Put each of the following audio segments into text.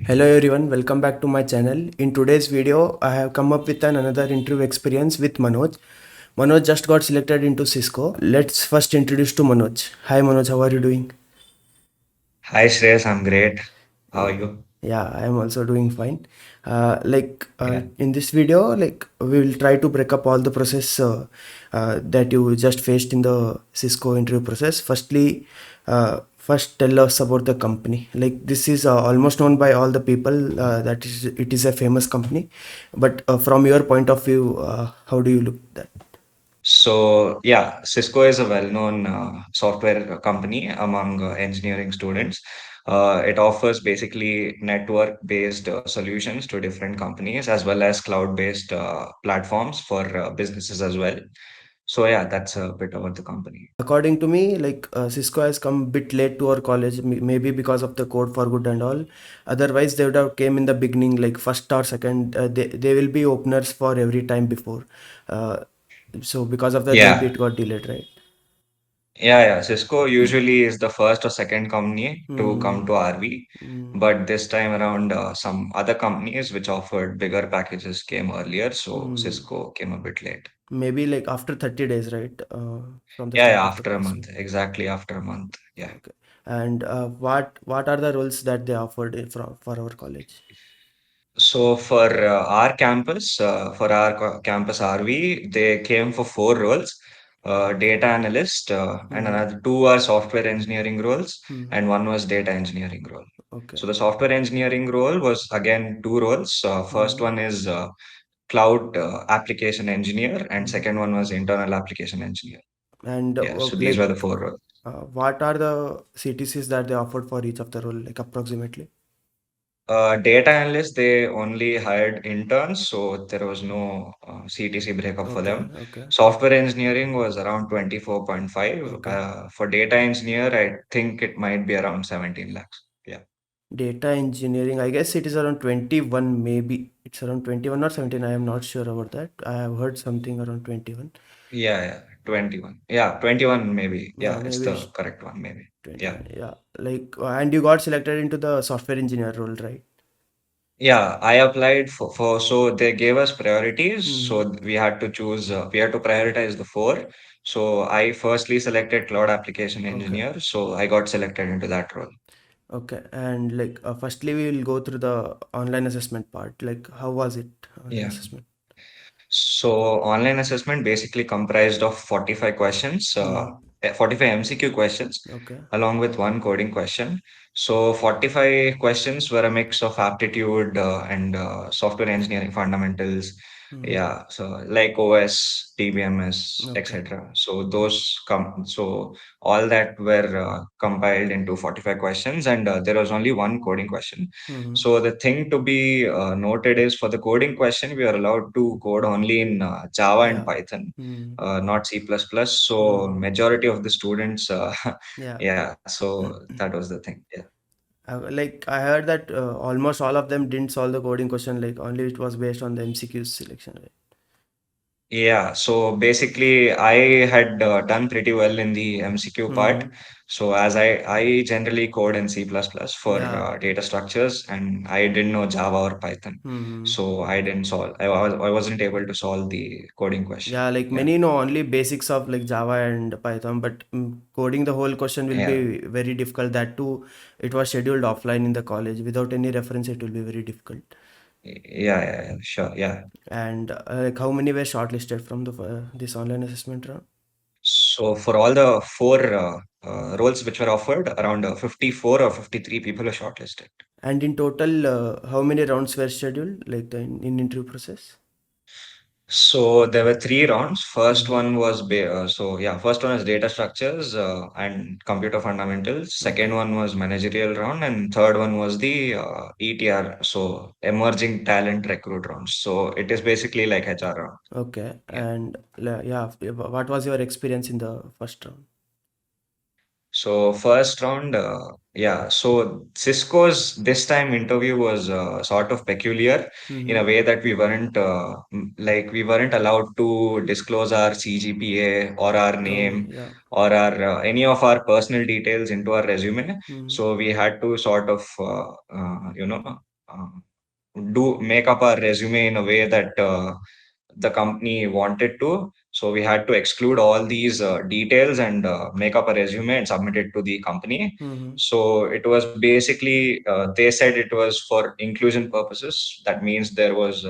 Hello everyone, welcome back to my channel. In today's video, I have come up with another interview experience with Manoj. Manoj just got selected into Cisco. Let's first introduce to Manoj. Hi Manoj, how are you doing? Hi Shreyas, I'm great. How are Yeah, you? yeah, I am also doing fine. Yeah. In this video, we will try to break up all the process that you just faced in the Cisco interview process. First tell us about the company. Like this is almost known by all the people. That is, it is a famous company. But from your point of view, how do you look at that? So Cisco is a well-known software company among engineering students. It offers basically network-based solutions to different companies as well as cloud-based platforms for businesses as well. So yeah, that's a bit about the company. According to me, Cisco has come a bit late to our college, maybe because of the code for good and all. Otherwise, they would have came in the beginning, like first or second. They will be openers for every time before. Uh, so because of that, maybe Yeah, it got delayed, right? yeah. Cisco usually is the first or second company to come Hmm. to RV, Hmm. but this time around, some other companies which offered bigger packages came earlier, so Hmm. Cisco came a bit late. Maybe like after 30 days, right? From the Yeah, start of the after a placement. month, exactly after a month. Yeah. Okay. And what are the roles that they offered for our college? So for our campus RV, they came for four roles: data analyst, and Hmm. another two are software engineering roles, Hmm. and one was data engineering role. Okay. So the software engineering role was again two roles. First Hmm. one is cloud application engineer, and Hmm. second one was internal application engineer. And Yeah, so these were the four roles. what are the CTCs that they offered for each of the role, like approximately? Data analyst, they only hired interns, so there was no CTC breakup for Okay, them. okay, Software engineering was around 24.5. okay. For data engineer, I think it might be around 17 lakhs. Yeah. Data engineering, I guess it is around 21, maybe. It's around 21 or 17. I am not sure about that. I have heard something around 21. Yeah, 21. Yeah, 21 maybe. Yeah, Yeah, it's maybe the it's correct one, maybe. Yeah. 21. Yeah, and you got selected into the software engineer role, right? Yeah, I applied so they gave us priorities. Hmm. So we had to choose, we had to prioritize the four. So I firstly selected cloud application Okay, engineer. So I got selected into that role. okay. And firstly, we will go through the online assessment part. Like, how was it, online Yeah. assessment? So online assessment basically comprised of 45 questions, Hmm. 45 MCQ questions, Okay. along with one coding question. So 45 questions were a mix of aptitude and software engineering fundamentals. Hmm. Yeah, so like OS, DBMS, Okay. etc. So so all that were compiled into 45 questions, and there was only one coding question. Hmm. So the thing to be noted is for the coding question, we are allowed to code only in Java and Yeah. Python, Hmm. not C++. So Hmm. majority of the students, Yeah. yeah. So that was the thing. Yeah. I heard that almost all of them didn't solve the coding question. Like only it was based on the MCQs selection. Right? Yeah, so basically, I had done pretty well in the MCQ part. Hmm. So as I generally code in C++ for Yeah. data structures, and I didn't know Java or Python, Hmm. so I didn't solve. I wasn't able to solve the coding question. Yeah, like Yeah, many know only basics of like Java and Python, but coding the whole question will yeah, be very difficult. That too, it was scheduled offline in the college. Without any reference, it will be very difficult. yeah, sure, yeah. And like how many were shortlisted from the this online assessment round? So for all the four roles which were offered, around 54 or 53 people were shortlisted. And in total, how many rounds were scheduled, like in interview process? So there were three rounds. Mm-hmm. First one is data structures and computer fundamentals. Second Okay. one was managerial round, and third one was the ETR, so emerging talent recruit rounds. So it is basically like HR round. Okay. Yeah. And yeah, what was your experience in the first round? So first round, So Cisco's this time interview was sort of peculiar in Mm-hmm. a way that we weren't allowed to disclose our CGPA or our Oh, name yeah. or our any of our personal details into our resume. Mm-hmm. So we had to sort of um, do make up our resume in a way that the company wanted to. So we had to exclude all these details and make up a resume and submit it to the company. Mm-hmm. So it was basically, they said it was for inclusion purposes. That means there was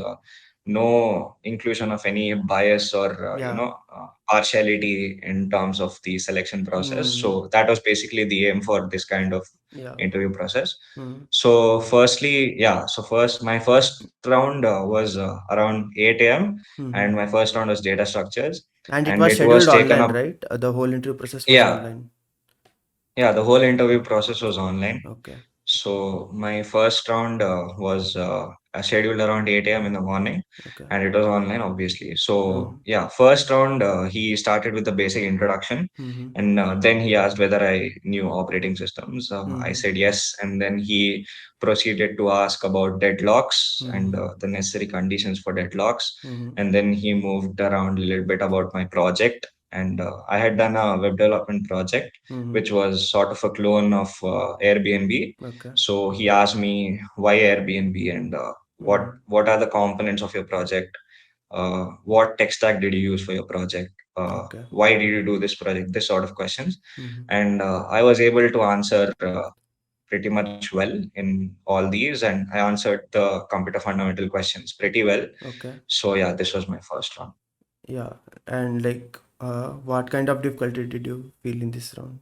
no inclusion of any bias or Yeah. partiality in terms of the selection process. Mm-hmm. So that was basically the aim for this kind of Yeah. interview process. Mm-hmm. So firstly, yeah, so first my first round was around 8 a.m. Mm-hmm. and my first round was data structures, And it and was it was scheduled taken online, up. right? The whole interview process was Yeah, online. yeah, the whole interview process was online. Okay. So my first round was scheduled around 8 a.m. in the morning, Okay. and it was online, obviously. So Mm-hmm. yeah, first round he started with the basic introduction, Mm-hmm. and then he asked whether I knew operating systems. I Mm-hmm. said yes, and then he proceeded to ask about deadlocks Mm-hmm. and the necessary conditions for deadlocks, Mm-hmm. and then he moved around a little bit about my project. And I had done a web development project Mm-hmm. which was sort of a clone of Airbnb. Okay. So he asked me why Airbnb and Mm-hmm. what are the components of your project? What tech stack did you use for your project? Okay. Why did you do this project? This sort of questions, Mm-hmm. and I was able to answer pretty much well in all these, and I answered the computer fundamental questions pretty well. Okay. So yeah, this was my first round. Yeah. And like, what kind of difficulty did you feel in this round?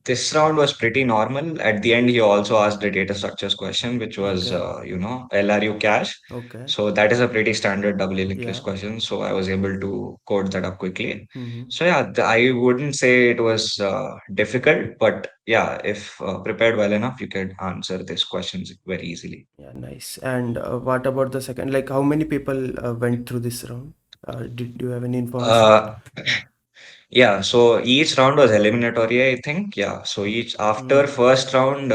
This round was pretty normal. At the end, he also asked a data structures question, which was, Okay. LRU cache. Okay. So that is a pretty standard doubly linked list Yeah. question. So I was able to code that up quickly. Mm-hmm. So yeah, I wouldn't say it was difficult, but yeah, if prepared well enough, you can answer these questions very easily. Yeah, nice. And what about the second? Like, how many people went through this round? Did you have any information? Uh, Yeah, so each round was eliminatory, I think. Yeah, so each after Mm-hmm. first round,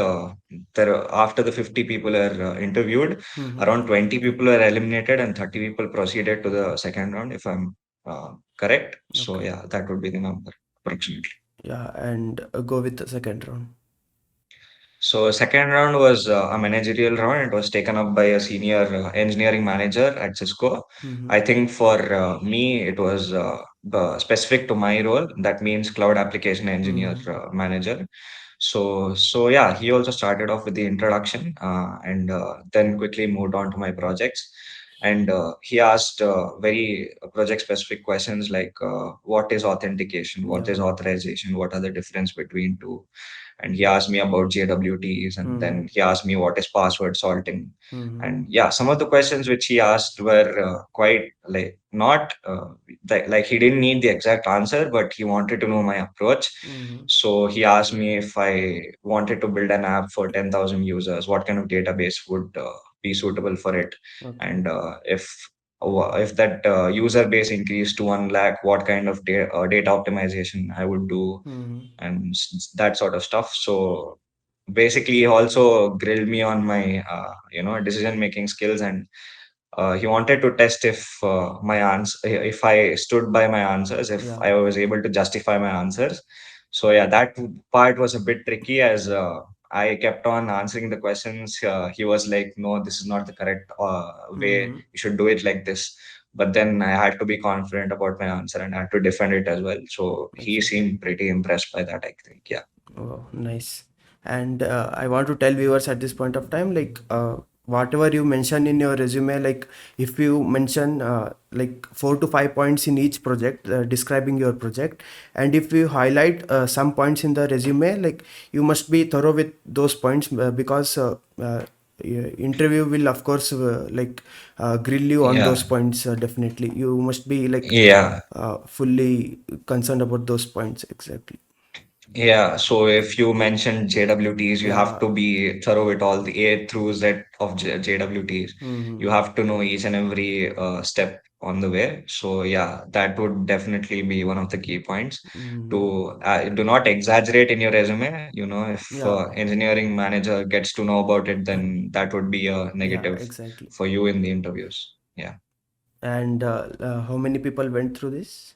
after the 50 people are interviewed, Mm-hmm. around 20 people are eliminated and 30 people proceeded to the second round, if I'm correct. So Okay. yeah, that would be the number approximately. Yeah, and go with the second round. So second round was a managerial round. It was taken up by a senior engineering manager at Cisco. Mm-hmm. I think for me, it was specific to my role. That means cloud application engineer Mm-hmm. manager. So yeah, he also started off with the introduction and then quickly moved on to my projects. And he asked very project specific questions like what is authentication, what Yeah. is authorization, what are the difference between two, and he asked me about JWTs, and Mm-hmm. then he asked me what is password salting. Mm-hmm. And yeah, some of the questions which he asked were quite like not like he didn't need the exact answer, but he wanted to know my approach. Mm-hmm. So he asked me if I wanted to build an app for 10,000 users, what kind of database would be suitable for it, Okay. and if that user base increased to 1 lakh, what kind of data optimization I would do, Mm-hmm. and that sort of stuff. So basically, he also grilled me on my decision making skills, and he wanted to test if I stood by my answers, if Yeah. I was able to justify my answers. So yeah, that part was a bit tricky as I kept on answering the questions. He was like, "No, this is not the correct way. Mm-hmm. You should do it like this." But then I had to be confident about my answer and I had to defend it as well. So he Exactly. seemed pretty impressed by that, I think. Yeah. Oh, nice. And I want to tell viewers at this point of time, like, whatever you mention in your resume, like, if you mention like 4 to 5 points in each project, describing your project, and if you highlight some points in the resume, like, you must be thorough with those points because interview will, of course, like, grill you on those Yeah. points. Definitely, you must be like Yeah. fully concerned about those points. Exactly. Yeah, so if you mentioned JWTs, you have Yeah. to be thorough with all the A through Z of JWTs. Mm-hmm. You have to know each and every step on the way. So yeah, that would definitely be one of the key points. Mm-hmm. To do not exaggerate in your resume. If Yeah. engineering manager gets to know about it, then that would be a Yeah, negative exactly. for you in the interviews. Yeah. And how many people went through this?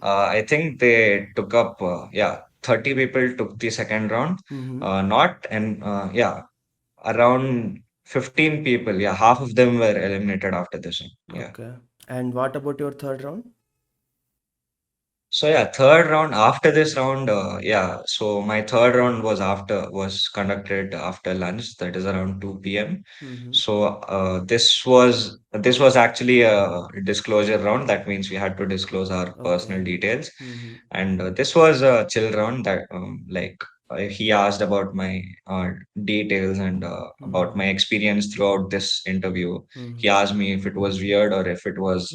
I think they took up, yeah, 30 people took the second round. Mm-hmm. Not, and yeah, around 15 people. Yeah, half of them were eliminated after this one. Yeah. Okay. And what about your third round? So yeah, third round after this round, yeah. So my third round was conducted after lunch, that is around 2 p.m. Mm-hmm. So this was actually a disclosure round. That means we had to disclose our Okay. personal details, Mm-hmm. and this was a chill round that he asked about my details and about Mm-hmm. my experience throughout this interview. He Mm-hmm. asked me if it was weird or if it was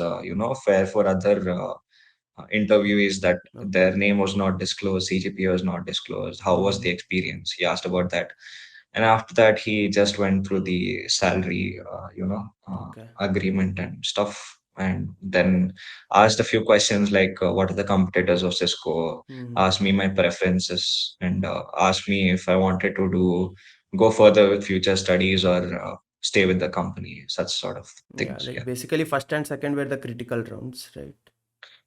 fair for other interviewees that Okay. their name was not disclosed, CGPA was not disclosed. How was Mm-hmm. the experience? He asked about that. And after that, he just went through the salary, Okay. agreement and stuff. And then asked a few questions like, what are the competitors of Cisco? Mm-hmm. Asked me my preferences and asked me if I wanted to go further with future studies or stay with the company, such sort of Yeah, things. like Yeah. basically first and second were the critical rounds, right?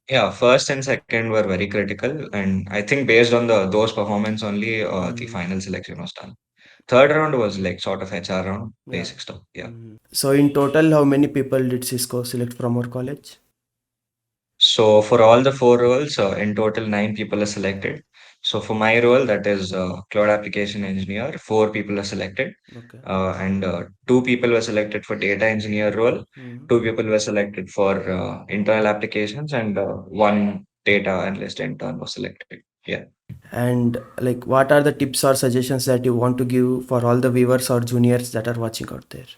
Yeah, first and second were very critical, and I think based on the those performance only, the Mm-hmm. final selection was done. Third round was like sort of HR round, Yeah. basic stuff. Yeah. So in total, how many people did Cisco select from our college? So for all the four roles, in total, 9 people are selected. So for my role, that is cloud application engineer, 4 people are selected, Okay. and 2 people were selected for data engineer role. Mm-hmm. 2 people were selected for internal applications, and one data analyst intern was selected. Yeah. And like, what are the tips or suggestions that you want to give for all the viewers or juniors that are watching out there?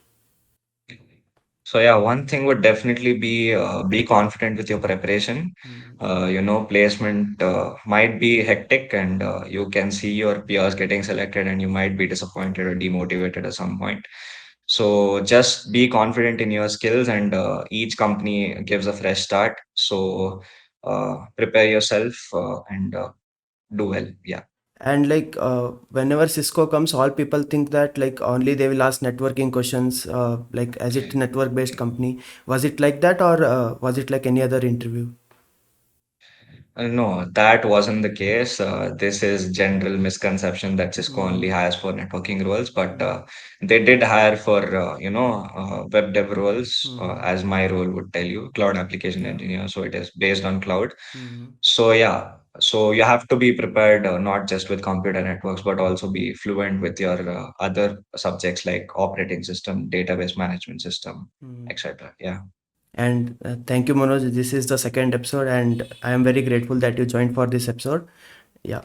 So yeah, one thing would definitely be confident with your preparation. Mm-hmm. Placement might be hectic, and you can see your peers getting selected, and you might be disappointed or demotivated at some point. So just be confident in your skills, and each company gives a fresh start. So prepare yourself and do well. Yeah. And like, whenever Cisco comes, all people think that like only they will ask networking questions. Like, as it network based company, was it like that, or was it like any other interview? No, that wasn't the case. This is general misconception that Cisco only Mm-hmm. hires for networking roles, but Mm-hmm. they did hire for web dev roles, Mm-hmm. as my role would tell you, cloud application Yeah. engineer. So it is based on cloud. Mm-hmm. So yeah, so you have to be prepared not just with computer networks, but also be fluent with your other subjects like operating system, database management system, Mm-hmm. etc. Yeah, And thank you, Manoj. This is the second episode, and I am very grateful that you joined for this episode. Yeah.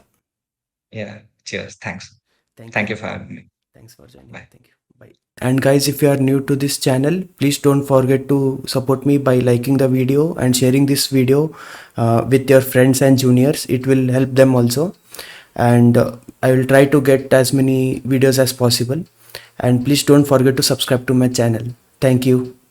yeah. Cheers. Thanks. Thank Thank you. you for having me. Thanks for joining. Bye. Thank you. Bye. And guys, if you are new to this channel, please don't forget to support me by liking the video and sharing this video with your friends and juniors. It will help them also. And I will try to get as many videos as possible. And please don't forget to subscribe to my channel. Thank you.